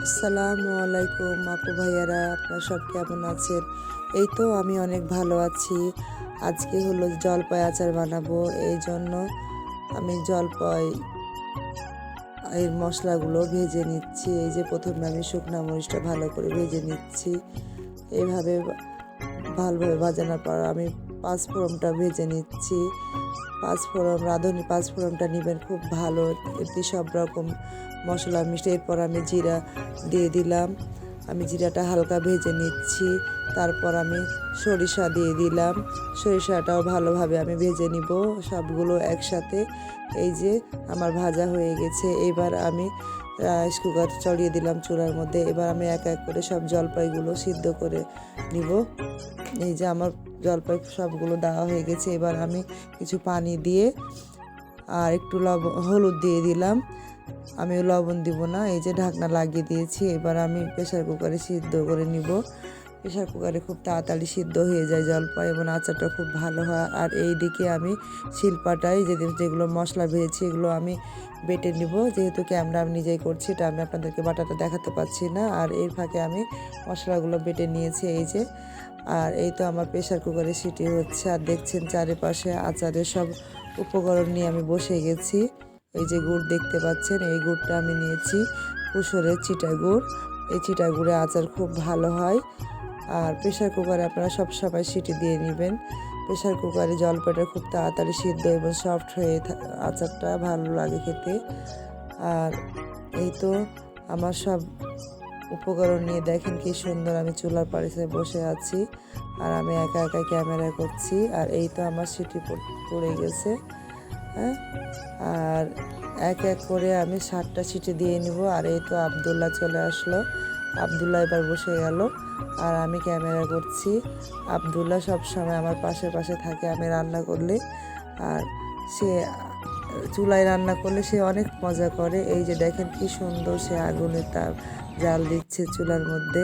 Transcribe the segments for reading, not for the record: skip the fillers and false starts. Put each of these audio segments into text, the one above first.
আসসালামু আলাইকুম আপু ভাইয়ারা, আপনারা সব কেমন আছেন? এই তো আমি অনেক ভালো আছি। আজকে হলো জলপাই আচার বানাবো, এই জন্য আমি জলপাই এর মশলাগুলো ভেজে নিচ্ছি। এই যে প্রথমে আমি শুকনো মরিচটা ভালো করে ভেজে নিচ্ছি। এইভাবে ভালোভাবে ভাজানোর পর আমি পাঁচফোড়নটা ভেজে নিচ্ছি। পাঁচফোড়ন, রাঁধুনি পাঁচফোড়নটা নেবেন খুব ভালো, এতে সব রকম মশলা মিশে। এরপর আমি জিরা দিয়ে দিলাম, আমি জিরাটা হালকা ভেজে নিচ্ছি। তারপর আমি সরিষা দিয়ে দিলাম, সরিষাটাও ভালোভাবে আমি ভেজে নিব সবগুলো একসাথে। এই যে আমার ভাজা হয়ে গেছে, এবার আমি রাইস কুকার চড়িয়ে দিলাম চুলার মধ্যে। এবার আমি এক এক করে সব জলপাইগুলো সিদ্ধ করে নিব। এই যে আমার জলপাই সবগুলো দেওয়া হয়ে গেছে। এবার আমি কিছু পানি দিয়ে আর একটু হলুদ দিয়ে দিলাম। আমি লবণ দিব না, এই যে ঢাকনা লাগিয়ে দিয়েছি। এবার আমি প্রেসার কুকারে সিদ্ধ করে নিব। প্রেসার কুকারে খুব তাড়াতাড়ি সিদ্ধ হয়ে যায় জলপাই, এবং আচারটা খুব ভালো হয়। আর এই দিকে আমি শিলপাটায় যেগুলো মশলা ভেজেছি এগুলো আমি বেটে নিব। যেহেতু ক্যামেরা আমি নিজেই করছি, এটা আমি আপনাদেরকে বাটাটা দেখাতে পাচ্ছি না। আর এর ফাঁকে আমি মশলাগুলো বেটে নিয়েছি, এই যে। আর এই তো আমার প্রেসার কুকারে সিটি হচ্ছে, আর দেখছেন চারিপাশে আচারের সব উপকরণ নিয়ে আমি বসে গেছি। এই যে গুড় দেখতে পাচ্ছেন, এই গুড়টা আমি নিয়েছি কুসুরের চিটা গুড়। এই চিটা গুড়ে আচার খুব ভালো হয়। আর প্রেসার কুকারে আপনারা সব সময় সিটি দিয়ে নেবেন। প্রেসার কুকারে জলপাইটা খুব তাড়াতাড়ি সিদ্ধ এবং সফট হয়ে আচারটা ভালো লাগে খেতে। আর এই তো আমার সব উপকরণ নিয়ে দেখেন কি সুন্দর আমি চুলার পাশে বসে আছি, আর আমি একা একা ক্যামেরা করছি। আর এই তো আমার সিটি পড়ে গেছে, হ্যাঁ। আর এক এক করে আমি 7টা সিটি দিয়ে নিব। আর এই তো আব্দুল্লাহ চলে আসলো, আব্দুল্লাহ এবার বসে গেল, আর আমি ক্যামেরা করছি। আব্দুল্লাহ সব সময় আমার পাশে পাশে থাকে আমি রান্না করলে। আর সে চুলায় রান্না করলে সে অনেক মজা করে। এই যে দেখেন কি সুন্দর সে আগুনের তাপ জাল দিচ্ছে চুলার মধ্যে।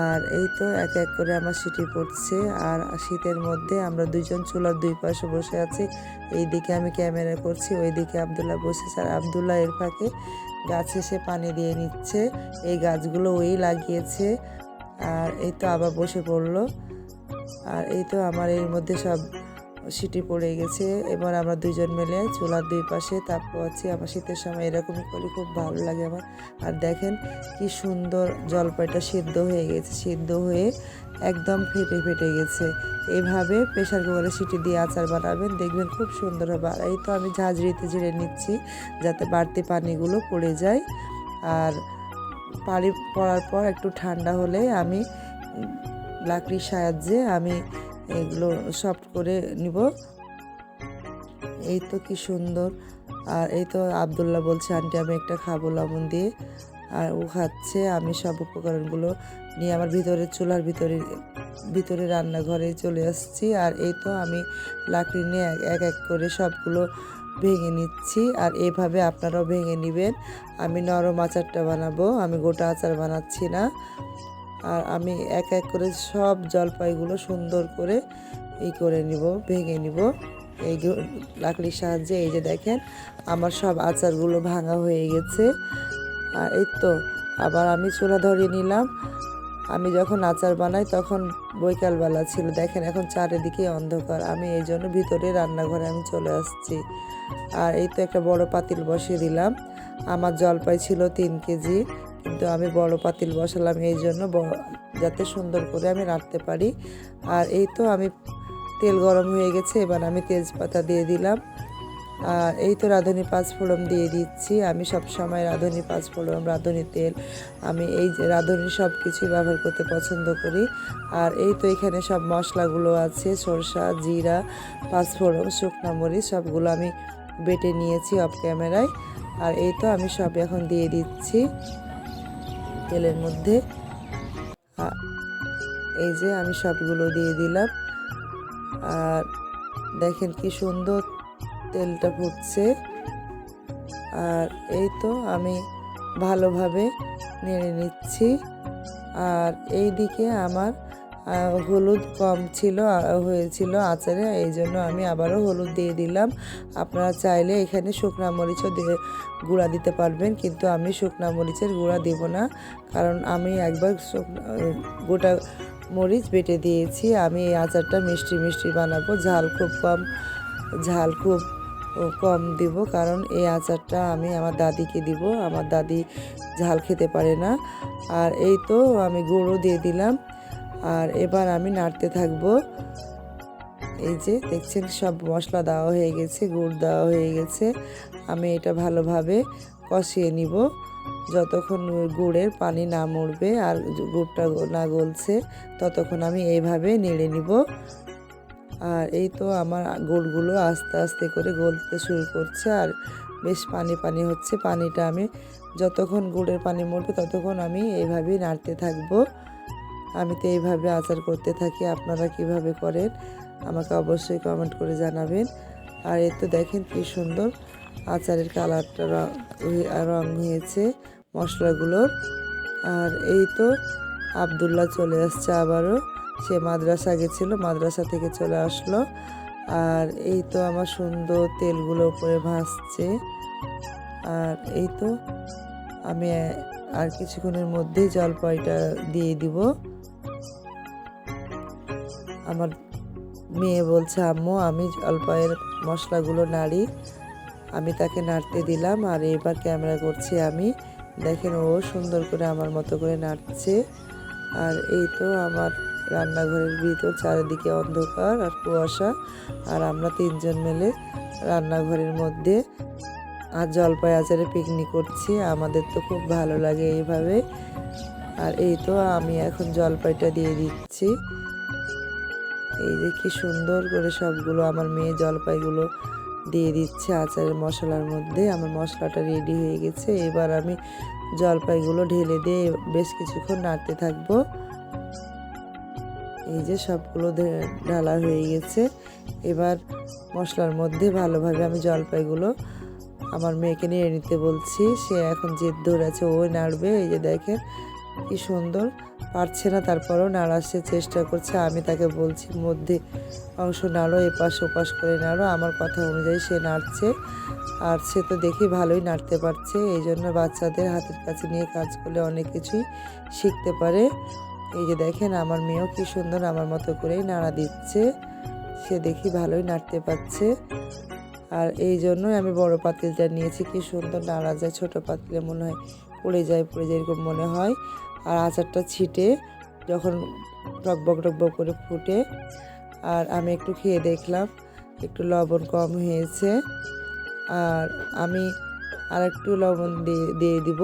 আর এই তো এক এক করে আমার সিটি পড়ছে। আর শীতের মধ্যে আমরা দুইজন চুলার দুই পাশে বসে আছি। এই দিকে আমি ক্যামেরা করছি, ওই দিকে আব্দুল্লাহ বসেছে। আর আব্দুল্লাহ এর ফাঁকে গাছে সে পানি দিয়ে নিচ্ছে। এই গাছগুলো ওই লাগিয়েছে। আর এই তো আবার বসে পড়লো। আর এই তো আমার এর মধ্যে সব সিটি পড়ে গেছে। এবার আমরা দুইজন মিলে চুলার দুই পাশে তাপ পাচ্ছি। আমার শীতের সময় এরকমই করি, খুব ভালো লাগে আমার। আর দেখেন কি সুন্দর জলপাইটা সিদ্ধ হয়ে গেছে, সিদ্ধ হয়ে একদম ফেটে ফেটে গেছে। এইভাবে প্রেসার কুকারে সিটি দিয়ে আচার বানাবেন, দেখবেন খুব সুন্দর হবে। আর এই তো আমি ঝাঁঝরিতে ঝেড়ে নিচ্ছি যাতে বাড়তি পানিগুলো পড়ে যায়। আর পানি পড়ার পর একটু ঠান্ডা হলে আমি লাকড়ির সাহায্যে আমি এগুলো সফট করে নিব। এই তো কি সুন্দর। আর এই তো আব্দুল্লাহ বলছে আন্টি আমি একটা খাবো লবণ দিয়ে, আর ও খাচ্ছে। আমি সব উপকরণগুলো নিয়ে আমার চুলার ভিতরে রান্নাঘরে চলে আসছি। আর এই তো আমি লাকড়ি নিয়ে এক এক করে সবগুলো ভেঙে নিচ্ছি। আর এভাবে আপনারাও ভেঙে নেবেন। আমি নরম আচারটা বানাবো, আমি গোটা আচার বানাচ্ছি না। আর আমি এক এক করে সব জলপাইগুলো সুন্দর করে করে নিব, ভেঙে নিব এই লাকড়ির সাহায্যে। এই যে দেখেন আমার সব আচারগুলো ভাঙা হয়ে গেছে। আর এই তো আবার আমি চুলা ধরিয়ে নিলাম। আমি যখন আচার বানাই তখন বৈকালবেলা ছিল, দেখেন এখন চারিদিকে অন্ধকার। আমি এই জন্য ভিতরে রান্নাঘরে আমি চলে আসছি। আর এই তো একটা বড় পাতিল বসিয়ে দিলাম। আমার জলপাই ছিল 3 কেজি, কিন্তু আমি বড় পাতিল বসালাম এই জন্য যাতে সুন্দর করে আমি রাখতে পারি। আর এই তো আমি তেল গরম হয়ে গেছে, এবার আমি তেজপাতা দিয়ে দিলাম। আর এই তো রাঁধুনি পাঁচফোড়ন দিয়ে দিচ্ছি। আমি সব সময় রাঁধুনি পাঁচফোড়ন, রাঁধুনি তেল, আমি এই যে রাঁধুনি সব কিছুই ব্যবহার করতে পছন্দ করি। আর এই তো এখানে সব মশলাগুলো আছে, সরষা, জিরা, পাঁচফোড়ন, শুকনো মরিচ সবগুলো আমি বেটে নিয়েছি অফ ক্যামেরায়। আর এই তো আমি সব এখন দিয়ে দিচ্ছি তেলের মধ্যে। এই যে আমি সবগুলো দিয়ে দিলাম। আর দেখেন কি সুন্দর তেলটা ফুটছে। আর এই তো আমি ভালোভাবে নেড়ে নিচ্ছি। আর এই দিকে আমার হলুদ কম ছিল হয়েছিল আচারে, এই জন্য আমি আবারও হলুদ দিয়ে দিলাম। আপনারা চাইলে এখানে শুকনা মরিচও গুঁড়া দিতে পারবেন, কিন্তু আমি শুকনা মরিচের গুঁড়া দেব না, কারণ আমি একবার গোটা মরিচ বেটে দিয়েছি। আমি এই আচারটা মিষ্টি মিষ্টি বানাবো, ঝাল খুব কম দিব, কারণ এই আচারটা আমি আমার দাদিকে দিব, আমার দাদি ঝাল খেতে পারে না। আর এই তো আমি গুঁড়ো দিয়ে দিলাম, আর এবার আমি নাড়তে থাকবো। এই যে দেখছেন সব মশলা দেওয়া হয়ে গেছে, গুড় দেওয়া হয়ে গেছে। আমি এটা ভালোভাবে কষিয়ে নিব যতক্ষণ গুড়ের পানি না মরবে আর গুড়টা না গলছে, ততক্ষণ আমি এইভাবে নেড়ে নিব। আর এই তো আমার গুড়গুলো আস্তে আস্তে করে গলতে শুরু করছে, আর বেশ পানি পানি হচ্ছে। পানিটা আমি যতক্ষণ গুড়ের পানি মরবে ততক্ষণ আমি এইভাবেই নাড়তে থাকবো। আমি তো এইভাবে আচার করতে থাকি, আপনারা কিভাবে করেন আমাকে অবশ্যই কমেন্ট করে জানাবেন। আর এই তো দেখেন কি সুন্দর আচারের কালারটা রং হয়েছে মশলাগুলোর। আর এই তো আব্দুল্লাহ চলে আসছে আবারও, সে মাদ্রাসা গেছিলো, মাদ্রাসা থেকে চলে আসলো। আর এই তো আমার সুন্দর তেলগুলো উপরে ভাসছে। আর এই তো আমি আর কিছুক্ষণের মধ্যেই জলপাইটা দিয়ে দিব। আমার মেয়ে বলছে আম্মু আমি জলপাইয়ের মশলাগুলো নাড়ি, আমি তাকে নাড়তে দিলাম। আর এবার ক্যামেরা করছি আমি, দেখেন ও সুন্দর করে আমার মতো করে নাড়ছে। আর এই তো আমার রান্নাঘরের ভিতর চারিদিকে অন্ধকার আর কুয়াশা, আর আমরা তিনজন মিলে রান্নাঘরের মধ্যে আর জলপাই আচারে পিকনিক করছি। আমাদের তো খুব ভালো লাগে এইভাবে। আর এই তো আমি এখন জলপাইটা দিয়ে দিচ্ছি। এই যে কি সুন্দর করে সবগুলো আমার মেয়ে জলপাইগুলো দিয়ে দিচ্ছে আচারের মশলার মধ্যে। আমার মশলাটা রেডি হয়ে গেছে, এবার আমি জলপাইগুলো ঢেলে দিয়ে বেশ কিছুক্ষণ নাড়তে থাকবো। এই যে সবগুলো ঢালা হয়ে গেছে, এবার মশলার মধ্যে ভালোভাবে আমি জলপাইগুলো আমার মেয়েকে নিয়ে নিতে বলছি। সে এখন জেদ ধরেছে, ও নাড়বে। এই যে দেখেন কি সুন্দর, পারছে না তারপরেও নাড়ার সে চেষ্টা করছে। আমি তাকে বলছি মধ্যে অংশ নাড়ো, এপাশ ওপাশ করে নাড়ো, আমার কথা অনুযায়ী সে নাড়ছে। আর সে তো দেখি ভালোই নাড়তে পারছে। এই জন্য বাচ্চাদের হাতের কাছে নিয়ে কাজ করলে অনেক কিছুই শিখতে পারে। এই যে দেখেন আমার মেয়েও কি সুন্দর আমার মতো করেই নাড়া দিচ্ছে, সে দেখি ভালোই নাড়তে পারছে। আর এই জন্যই আমি বড় পাতিলটা নিয়েছি, কি সুন্দর নাড়া যায়। ছোট পাতিলে মনে হয় পড়ে যায় এরকম মনে হয়। আর আচারটা ছিটে যখন টকবক টকবক করে ফুটে, আর আমি একটু খেয়ে দেখলাম একটু লবণ কম হয়েছে, আর আমি আর একটু লবণ দিয়ে দিব।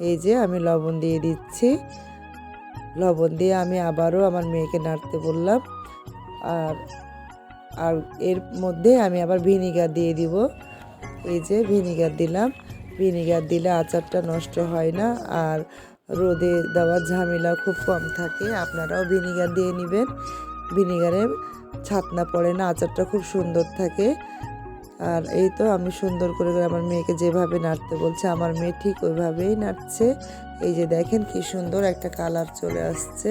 এই যে আমি লবণ দিয়ে দিচ্ছি, লবণ দিয়ে আমি আবারও আমার মেয়েকে নাড়তে বললাম। আর আর এর মধ্যে আমি আবার ভিনিগার দিয়ে দিব। এই যে ভিনিগার দিলাম, ভিনিগার দিলে আচারটা নষ্ট হয় না, আর রোদে দেওয়ার ঝামেলা খুব কম থাকে। আপনারাও ভিনিগার দিয়ে নেবেন, ভিনিগারে ছাতনা পড়ে না, আচারটা খুব সুন্দর থাকে। আর এই তো আমি সুন্দর করে আমার মেয়েকে যেভাবে নাড়তে বলছে আমার মেয়ে ঠিক ওইভাবেই নাড়ছে। এই যে দেখেন কি সুন্দর একটা কালার চলে আসছে,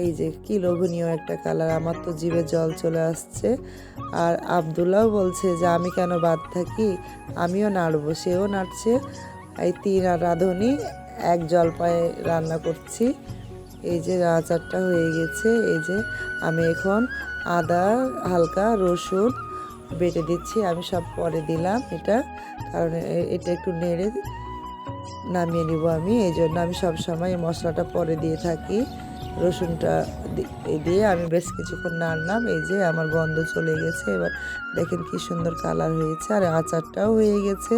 এই যে কি লোভনীয় একটা কালার, আমার তো জিভে জল চলে আসছে। আর আব্দুল্লাহও বলছে যে আমি কেন বাদ থাকি, আমিও নাড়বো, সেও নাড়ছে। এই তিন আর রাঁধুনি এক জলপাই রান্না করছি। এই যে আচারটা হয়ে গেছে। এই যে আমি এখন আদা, হালকা রসুন বেটে দিচ্ছি, আমি সব পরে দিলাম এটা, কারণ এটা একটু নেড়ে নামিয়ে নিব আমি, এই জন্য আমি সবসময় এই মশলাটা পরে দিয়ে থাকি। রসুনটা দিয়ে আমি বেশ কিছুক্ষণ নাড়লাম। এই যে আমার গন্ধ চলে গেছে, এবার দেখেন কি সুন্দর কালার হয়েছে, আর আচারটাও হয়ে গেছে।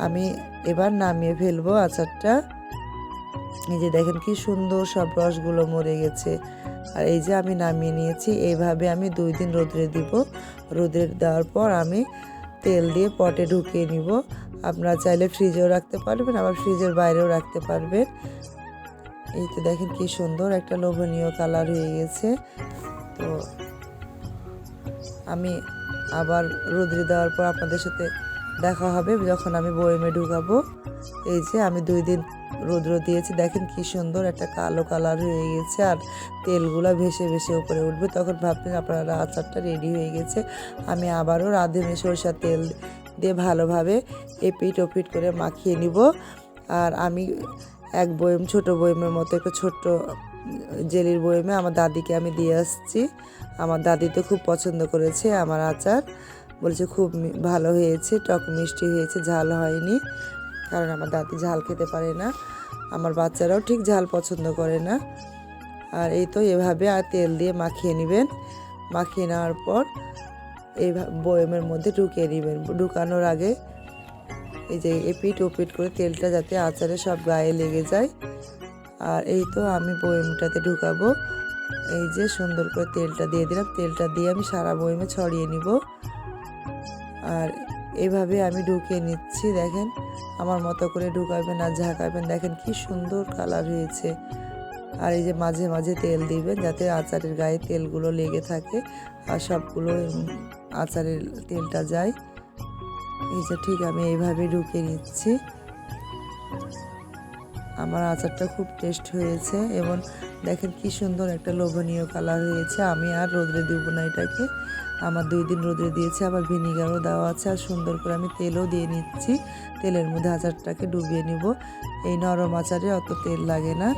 আমি এবার নামিয়ে ফেলবো আচারটা। এই যে দেখেন কি সুন্দর সব রসগুলো মরে গেছে। আর এই যে আমি নামিয়ে নিয়েছি, এইভাবে আমি 2 দিন রোদ্রে দিব। রোদ্রে দেওয়ার পর আমি তেল দিয়ে পটে ঢুকিয়ে নিব। আপনারা চাইলে ফ্রিজেও রাখতে পারবেন, আবার ফ্রিজের বাইরেও রাখতে পারবেন। এই তো দেখেন কি সুন্দর একটা লোভনীয় কালার হয়ে গেছে। তো আমি আবার রোদ্রে দেওয়ার পর আপনাদের সাথে দেখা হবে যখন আমি বয়মে ঢুকাবো। এই যে আমি 2 দিন রৌদ্র দিয়েছি, দেখেন কি সুন্দর একটা কালো কালার হয়ে গেছে আর তেলগুলো ভেসে ভেসে উপরে উঠবে। তখন ভাববেন আপনারা আচারটা রেডি হয়ে গেছে। আমি আবারও রাঁধুনি সরষের তেল দিয়ে ভালোভাবে এপিট ওপিট করে মাখিয়ে নিব। আর আমি এক বয়ম, ছোট বয়মের মতো একটা ছোট্ট জেলির বয়মে আমার দাদিকে আমি দিয়ে আসছি। আমার দাদি তো খুব পছন্দ করেছে আমার আচার, বলছে খুব ভালো হয়েছে, টক মিষ্টি হয়েছে, ঝাল হয়নি। কারণ আমার দাদি ঝাল খেতে পারে না, আমার বাচ্চারাও ঠিক ঝাল পছন্দ করে না। আর এই তো এভাবে আর তেল দিয়ে মাখিয়ে নেবেন। মাখিয়ে নেওয়ার পর এই বয়মের মধ্যে ঢুকিয়ে নেবেন। ঢুকানোর আগে এই যে এপিট ওপিট করে তেলটা যাতে আচারে সব গায়ে লেগে যায়। আর এই তো আমি বয়মটাতে ঢুকাবো। এই যে সুন্দর করে তেলটা দিয়ে দিলাম, তেলটা দিয়ে আমি সারা বয়মে ছড়িয়ে নিব। আর এভাবে আমি ঢুকিয়ে নিচ্ছি। দেখেন আমার মতো করে ঢুকাবেন আর ঝাঁকাবেন, দেখেন কি সুন্দর কালার হয়েছে। আর এই যে মাঝে মাঝে তেল দিবেন যাতে আচারের গায়ে তেলগুলো লেগে থাকে আর সবগুলো আচারের তেলটা যায়। এই যে ঠিক আমি এইভাবে ঢুকিয়ে নিচ্ছি। আমার আচারটা খুব টেস্ট হয়েছে এবং দেখেন কি সুন্দর একটা লোভনীয় কালার হয়েছে। আমি আর রোদ্রে দিব না এটাকে, আমার 2 দিন রোদ্রে দিয়েছি, আবার ভিনিগারও দেওয়া আছে। আর সুন্দর করে আমি তেলও দিয়ে নিচ্ছি, তেলের মধ্যে আচারটাকে ডুবিয়ে নিব। এই নরম আচারে অত তেল লাগে না।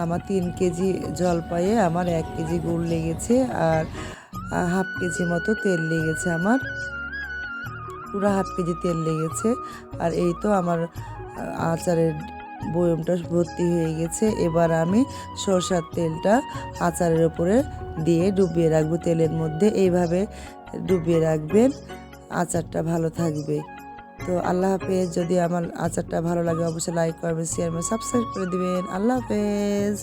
আমার 3 কেজি জলপাইয়ে আমার 1 কেজি গুড় লেগেছে আর হাফ কেজি মতো তেল লেগেছে, আমার পুরো হাফ কেজি তেল লেগেছে। আর এই তো আমার আচারের বয়মটা ভর্তি হয়ে গেছে। এবার আমি সরষের তেলটা আচারের উপরে দিয়ে ডুবিয়ে রাখবো তেলের মধ্যে। এইভাবে ডুবিয়ে রাখবেন, আচারটা ভালো থাকবে। তো আল্লাহ হাফেজ। যদি আমার আচারটা ভালো লাগে অবশ্যই লাইক করবেন, শেয়ার করবেন, সাবস্ক্রাইব করে দিবেন। আল্লাহ হাফেজ।